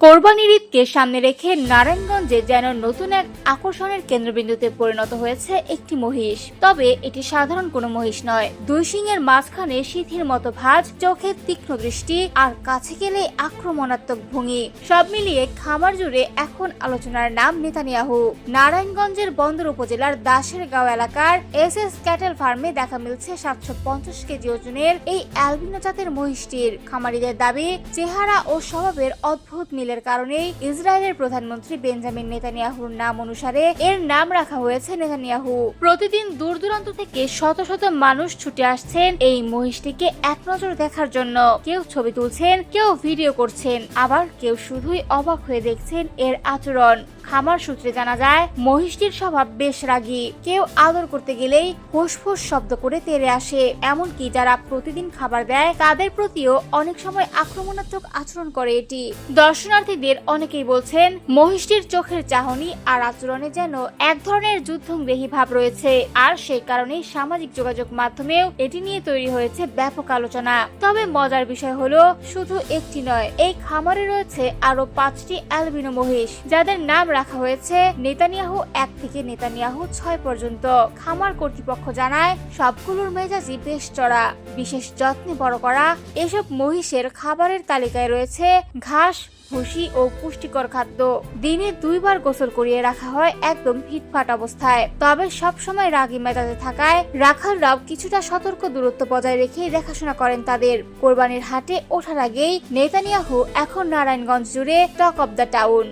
কোরবানির ঈদকে সামনে রেখে নারায়ণগঞ্জে যেন নতুন এক আকর্ষণের কেন্দ্রবিন্দুতে পরিণত হয়েছে একটি মহিষ। তবে এটি সাধারণ কোনো মহিষ নয়। দুই শিংয়ের মাঝখানে সিঁথির মতো ভাঁজ, চোখের তীক্ষ্ণ দৃষ্টি আর কাছে গেলে আক্রমণাত্মক ভঙ্গি, সব মিলিয়ে খামার জুড়ে এখন আলোচনার নাম নেতানিয়াহু। নারায়ণগঞ্জের বন্দর উপজেলার দাসেরগাঁও এলাকার এস ক্যাটেল ফার্মে দেখা মিলছে 750 কেজি ওজনের এই অ্যালবিনো জাতের মহিষটির। খামারিদের দাবি, চেহারা ও স্বভাবের অদ্ভুত মিলের কারণেই ইসরায়েলের প্রধানমন্ত্রী বেঞ্জামিন নেতানিয়াহুর নাম অনুসারে এর নাম রাখা হয়েছে নেতানিয়াহু। প্রতিদিন দূর দূরান্ত থেকে শত শত মানুষ ছুটে আসছেন এই মহিষটিকে এক নজর দেখার জন্য। কেউ ছবি তুলছেন, কেউ ভিডিও করছেন, আবার কেউ শুধুই অবাক হয়ে দেখছেন এর আচরণ। খামার সূত্রে জানা যায়, মহিষটির স্বভাব বেশ রাগী। কেউ আদর করতে গেলেই ফোঁস-ফোঁস শব্দ করে তেড়ে আসে। এমনকি যারা প্রতিদিন খাবার দেয় তাদের প্রতিও অনেক সময় আক্রমণাত্মক আচরণ করে এটি। দর্শনার্থীদের অনেকেই বলছেন, মহিষটির চোখের চাহনি আর আচরণে যেন এক ধরনের যুদ্ধংদেহী ভাব রয়েছে। আর সেই কারণেই সামাজিক যোগাযোগ মাধ্যমেও এটি নিয়ে তৈরি হয়েছে ব্যাপক আলোচনা। তবে মজার বিষয় হলো, শুধু একটি নয়, এই খামারে রয়েছে আরো 5টি অ্যালবিনো মহিষ, যাদের নাম রাখা হয়েছে নেতানিয়াহু 1 থেকে নেতানিয়াহু 6 পর্যন্ত। খামার কর্তৃপক্ষ জানায়, সবগুলোর মেজাজই বেশ চড়া। বিশেষ যত্নে বড় করা এসব মহিষের খাবারের তালিকায় রয়েছে ঘাস, ভুসি ও পুষ্টিকর খাদ্য। দিনে 2 বার গোসল করিয়ে রাখা হয় একদম ফিটফাট অবস্থায়। তবে সব সময় রাগী মেজাজে থাকায় রাখালরাও কিছুটা সতর্ক দূরত্ব বজায় রেখেই দেখাশোনা করেন তাদের। কোরবানির হাটে ওঠার আগেই নেতানিয়াহু এখন নারায়ণগঞ্জ জুড়ে টক অব দ্য টাউন।